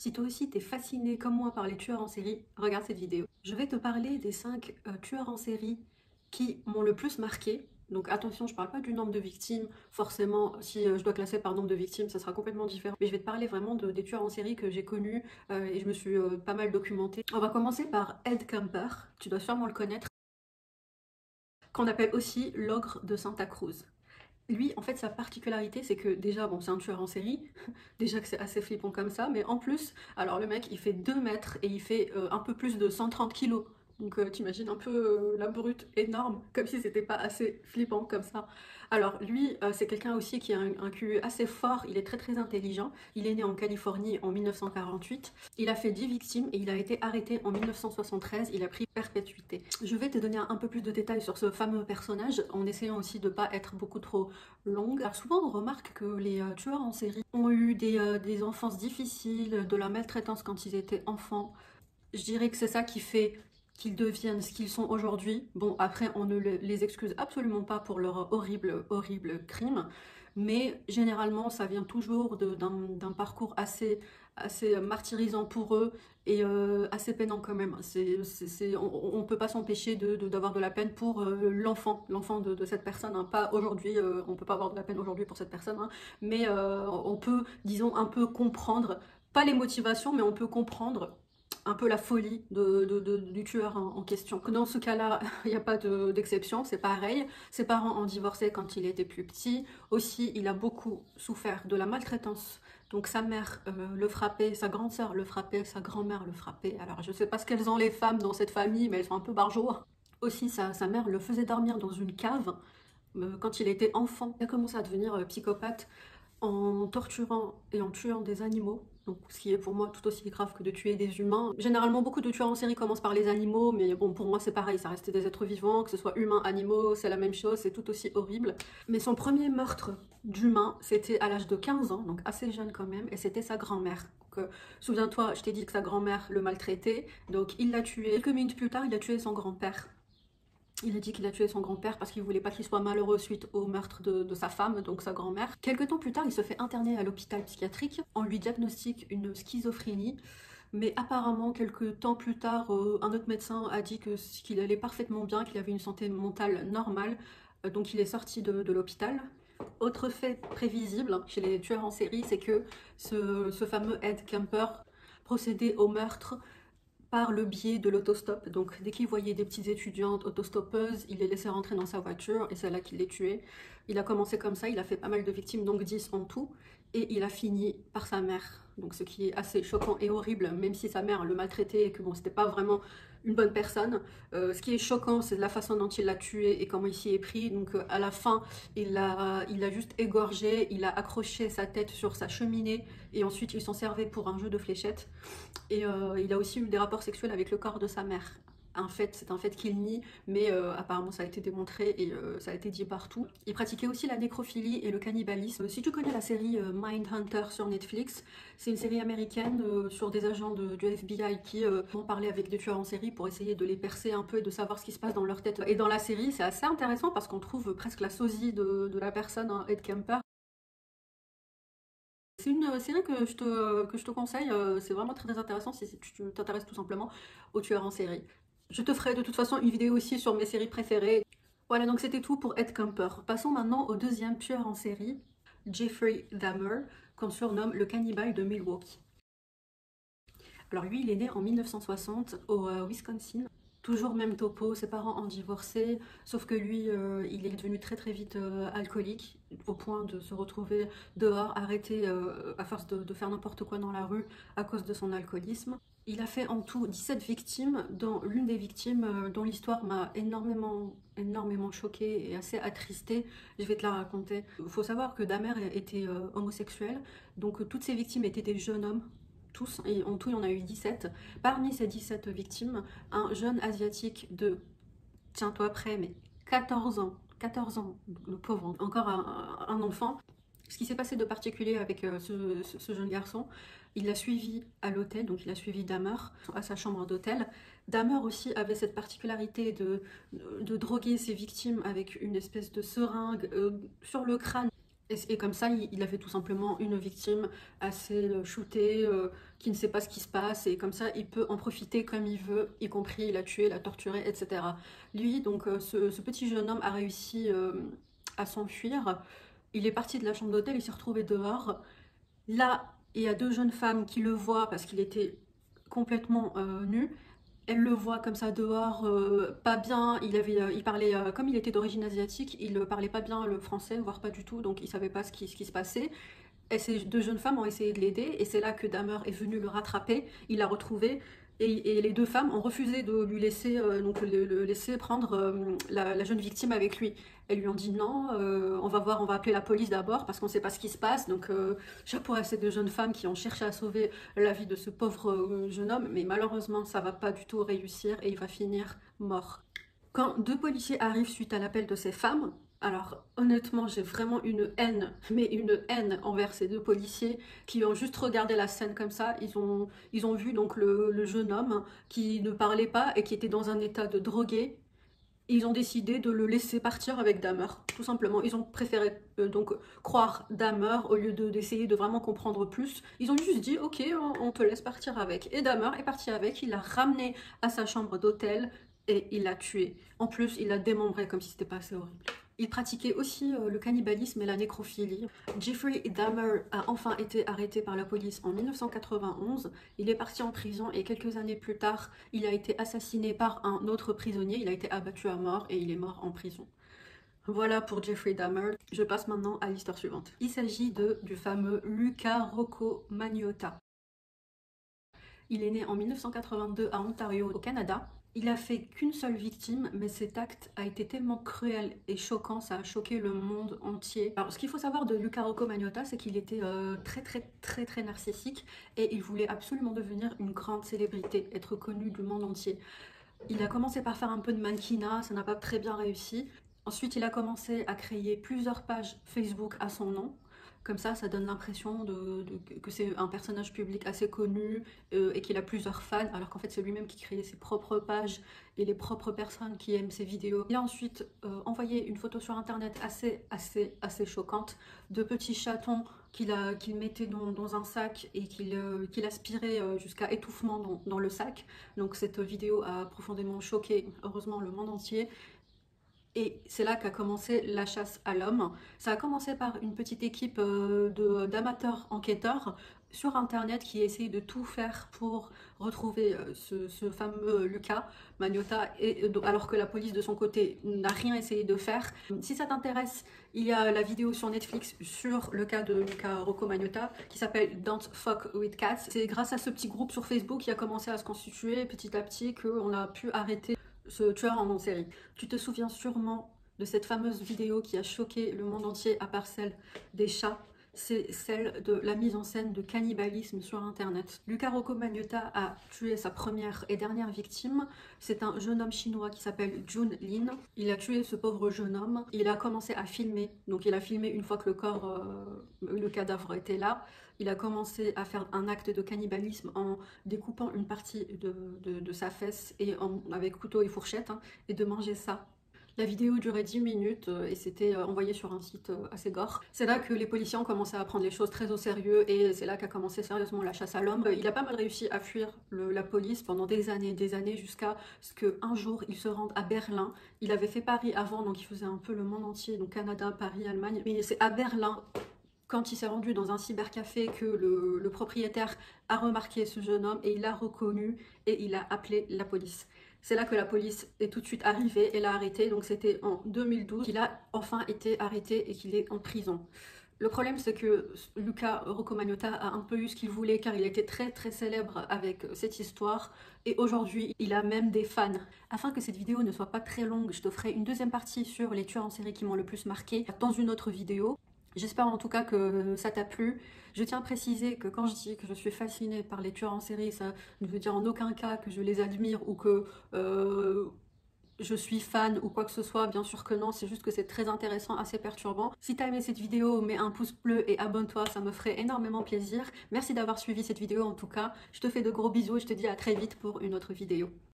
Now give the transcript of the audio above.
Si toi aussi t'es fasciné comme moi par les tueurs en série, regarde cette vidéo. Je vais te parler des 5 tueurs en série qui m'ont le plus marqué. Donc attention, je parle pas du nombre de victimes, forcément, si je dois classer par nombre de victimes, ça sera complètement différent. Mais je vais te parler vraiment des tueurs en série que j'ai connus et je me suis pas mal documentée. On va commencer par Ed Kemper, tu dois sûrement le connaître, qu'on appelle aussi l'ogre de Santa Cruz. Lui, en fait, sa particularité, c'est que déjà, bon, c'est un tueur en série, déjà que c'est assez flippant comme ça, mais en plus, alors le mec, il fait 2 mètres et il fait un peu plus de 130 kilos. Donc t'imagines un peu la brute énorme, comme si c'était pas assez flippant comme ça. Alors lui, c'est quelqu'un aussi qui a un QI assez fort, il est très très intelligent. Il est né en Californie en 1948. Il a fait 10 victimes et il a été arrêté en 1973. Il a pris perpétuité. Je vais te donner un peu plus de détails sur ce fameux personnage en essayant aussi de pas être beaucoup trop longue. Alors souvent on remarque que les tueurs en série ont eu des enfances difficiles, de la maltraitance quand ils étaient enfants. Je dirais que c'est ça qui fait qu'ils deviennent ce qu'ils sont aujourd'hui. Bon, après, on ne les excuse absolument pas pour leur horrible crime, mais généralement, ça vient toujours d'un parcours assez martyrisant pour eux et assez peinant quand même. On ne peut pas s'empêcher d'avoir de la peine pour l'enfant de cette personne. Hein. Pas aujourd'hui, on ne peut pas avoir de la peine aujourd'hui pour cette personne, hein, mais on peut, disons, un peu comprendre, pas les motivations, mais on peut comprendre un peu la folie du tueur en question. Dans ce cas-là, il n'y a pas d'exception, c'est pareil. Ses parents ont divorcé quand il était plus petit. Aussi, il a beaucoup souffert de la maltraitance. Donc sa mère le frappait, sa grande sœur le frappait, sa grand-mère le frappait. Alors je sais pas ce qu'elles ont les femmes dans cette famille, mais elles sont un peu barjots. Aussi, sa mère le faisait dormir dans une cave quand il était enfant. Il a commencé à devenir psychopathe en torturant et en tuant des animaux. Donc, ce qui est pour moi tout aussi grave que de tuer des humains. Généralement, beaucoup de tueurs en série commencent par les animaux, mais bon, pour moi c'est pareil, ça restait des êtres vivants, que ce soit humains, animaux, c'est la même chose, c'est tout aussi horrible. Mais son premier meurtre d'humain, c'était à l'âge de 15 ans, donc assez jeune quand même, et c'était sa grand-mère. Souviens-toi, je t'ai dit que sa grand-mère le maltraitait, donc il l'a tué. Quelques minutes plus tard, il a tué son grand-père. Il a dit qu'il a tué son grand-père parce qu'il voulait pas qu'il soit malheureux suite au meurtre de sa femme, donc sa grand-mère. Quelque temps plus tard, il se fait interner à l'hôpital psychiatrique. On lui diagnostique une schizophrénie. Mais apparemment, quelques temps plus tard, un autre médecin a dit qu'il allait parfaitement bien, qu'il avait une santé mentale normale. Donc il est sorti de l'hôpital. Autre fait prévisible chez les tueurs en série, c'est que ce fameux Ed Kemper procédait au meurtre par le biais de l'autostop. Donc dès qu'il voyait des petites étudiantes autostoppeuses, il les laissait rentrer dans sa voiture et c'est là qu'il les tuait. Il a commencé comme ça, il a fait pas mal de victimes, donc 10 en tout, et il a fini par sa mère. Donc ce qui est assez choquant et horrible, même si sa mère le maltraitait et que bon, c'était pas vraiment une bonne personne. Ce qui est choquant, c'est la façon dont il l'a tué et comment il s'y est pris. Donc à la fin, il l'a juste égorgé, il a accroché sa tête sur sa cheminée et ensuite il s'en servait pour un jeu de fléchettes. Et il a aussi eu des rapports sexuels avec le corps de sa mère. C'est un fait qu'il nie, mais apparemment ça a été démontré et ça a été dit partout. Il pratiquait aussi la nécrophilie et le cannibalisme. Si tu connais la série Mindhunter sur Netflix, c'est une série américaine sur des agents du FBI qui vont parler avec des tueurs en série pour essayer de les percer un peu et de savoir ce qui se passe dans leur tête. Et dans la série, c'est assez intéressant parce qu'on trouve presque la sosie de la personne, hein, Ed Kemper. C'est une série que je te conseille, c'est vraiment très intéressant si tu t'intéresses tout simplement aux tueurs en série. Je te ferai de toute façon une vidéo aussi sur mes séries préférées. Voilà, donc c'était tout pour Ed Kemper. Passons maintenant au deuxième tueur en série, Jeffrey Dahmer, qu'on surnomme le cannibale de Milwaukee. Alors lui, il est né en 1960 au Wisconsin. Toujours même topo, ses parents ont divorcé, sauf que lui, il est devenu très vite alcoolique, au point de se retrouver dehors, arrêté à force de faire n'importe quoi dans la rue à cause de son alcoolisme. Il a fait en tout 17 victimes, dont l'une des victimes dont l'histoire m'a énormément choquée et assez attristée. Je vais te la raconter. Il faut savoir que Dahmer était homosexuel, donc toutes ses victimes étaient des jeunes hommes. Tous, et en tout il y en a eu 17. Parmi ces 17 victimes, un jeune asiatique de, tiens-toi prêt, mais 14 ans, 14 ans, le pauvre, encore un enfant. Ce qui s'est passé de particulier avec ce jeune garçon, il l'a suivi à l'hôtel, donc il a suivi Dahmer à sa chambre d'hôtel. Dahmer aussi avait cette particularité de droguer ses victimes avec une espèce de seringue sur le crâne. Et comme ça, il avait tout simplement une victime assez shootée, qui ne sait pas ce qui se passe, et comme ça, il peut en profiter comme il veut, y compris la tuer, la torturer, etc. Lui, donc, ce petit jeune homme a réussi à s'enfuir. Il est parti de la chambre d'hôtel, il s'est retrouvé dehors. Là, il y a deux jeunes femmes qui le voient parce qu'il était complètement nu. Elle le voit comme ça dehors, pas bien. Il parlait, comme il était d'origine asiatique, il ne parlait pas bien le français, voire pas du tout, donc il ne savait pas ce qui se passait. Et ces deux jeunes femmes ont essayé de l'aider, et c'est là que Dahmer est venu le rattraper, il l'a retrouvé, et les deux femmes ont refusé de lui laisser, le laisser prendre la jeune victime avec lui. Elles lui ont dit non, on va voir, on va appeler la police d'abord, parce qu'on ne sait pas ce qui se passe. Donc chapeau à ces deux jeunes femmes qui ont cherché à sauver la vie de ce pauvre jeune homme, mais malheureusement ça va pas du tout réussir, et il va finir mort. Quand deux policiers arrivent suite à l'appel de ces femmes, alors honnêtement j'ai vraiment une haine, mais une haine envers ces deux policiers qui ont juste regardé la scène comme ça. Ils ont vu donc le jeune homme qui ne parlait pas et qui était dans un état de drogué. Ils ont décidé de le laisser partir avec Dahmer, tout simplement. Ils ont préféré donc croire Dahmer au lieu d'essayer de vraiment comprendre plus. Ils ont juste dit ok, on te laisse partir avec. Et Dahmer est parti avec, il l'a ramené à sa chambre d'hôtel et il l'a tué. En plus, il l'a démembré comme si c'était pas assez horrible. Il pratiquait aussi le cannibalisme et la nécrophilie. Jeffrey Dahmer a enfin été arrêté par la police en 1991. Il est parti en prison et quelques années plus tard, il a été assassiné par un autre prisonnier. Il a été abattu à mort et il est mort en prison. Voilà pour Jeffrey Dahmer. Je passe maintenant à l'histoire suivante. Il s'agit du fameux Luca Rocco Magnotta. Il est né en 1982 à Ontario, au Canada. Il a fait qu'une seule victime, mais cet acte a été tellement cruel et choquant, ça a choqué le monde entier. Alors, ce qu'il faut savoir de Luca Rocco Magnotta, c'est qu'il était très narcissique et il voulait absolument devenir une grande célébrité, être connu du monde entier. Il a commencé par faire un peu de mannequinat, ça n'a pas très bien réussi. Ensuite, il a commencé à créer plusieurs pages Facebook à son nom. Comme ça donne l'impression que c'est un personnage public assez connu et qu'il a plusieurs fans, alors qu'en fait c'est lui-même qui créait ses propres pages et les propres personnes qui aiment ses vidéos. Il a ensuite envoyé une photo sur internet assez choquante de petits chatons qu'il mettait dans un sac et qu'il aspirait jusqu'à étouffement dans le sac. Donc cette vidéo a profondément choqué, heureusement, le monde entier. Et c'est là qu'a commencé la chasse à l'homme. Ça a commencé par une petite équipe d'amateurs enquêteurs sur internet qui essayaient de tout faire pour retrouver ce fameux Luca Magnotta, alors que la police de son côté n'a rien essayé de faire. Si ça t'intéresse, il y a la vidéo sur Netflix sur le cas de Luca Rocco Magnotta qui s'appelle Don't Fuck with Cats. C'est grâce à ce petit groupe sur Facebook qui a commencé à se constituer petit à petit qu'on a pu arrêter ce tueur en série. Tu te souviens sûrement de cette fameuse vidéo qui a choqué le monde entier, à part celle des chats. C'est celle de la mise en scène de cannibalisme sur internet. Luca Rocco Magnotta a tué sa première et dernière victime. C'est un jeune homme chinois qui s'appelle Jun Lin. Il a tué ce pauvre jeune homme. Il a commencé à filmer. Donc il a filmé une fois que le cadavre était là. Il a commencé à faire un acte de cannibalisme en découpant une partie de sa fesse et avec couteau et fourchette et de manger ça. La vidéo durait 10 minutes et c'était envoyé sur un site assez gore. C'est là que les policiers ont commencé à prendre les choses très au sérieux et c'est là qu'a commencé sérieusement la chasse à l'homme. Il a pas mal réussi à fuir la police pendant des années jusqu'à ce qu'un jour il se rende à Berlin. Il avait fait Paris avant, donc il faisait un peu le monde entier, donc Canada, Paris, Allemagne. Mais c'est à Berlin, quand il s'est rendu dans un cybercafé, que le propriétaire a remarqué ce jeune homme et il l'a reconnu et il a appelé la police. C'est là que la police est tout de suite arrivée et l'a arrêté. Donc c'était en 2012 qu'il a enfin été arrêté et qu'il est en prison. Le problème, c'est que Luca Rocco Magnotta a un peu eu ce qu'il voulait car il était très célèbre avec cette histoire et aujourd'hui il a même des fans. Afin que cette vidéo ne soit pas très longue, je te ferai une deuxième partie sur les tueurs en série qui m'ont le plus marqué dans une autre vidéo. J'espère en tout cas que ça t'a plu. Je tiens à préciser que quand je dis que je suis fascinée par les tueurs en série, ça ne veut dire en aucun cas que je les admire ou que je suis fan ou quoi que ce soit. Bien sûr que non, c'est juste que c'est très intéressant, assez perturbant. Si t'as aimé cette vidéo, mets un pouce bleu et abonne-toi, ça me ferait énormément plaisir. Merci d'avoir suivi cette vidéo en tout cas. Je te fais de gros bisous et je te dis à très vite pour une autre vidéo.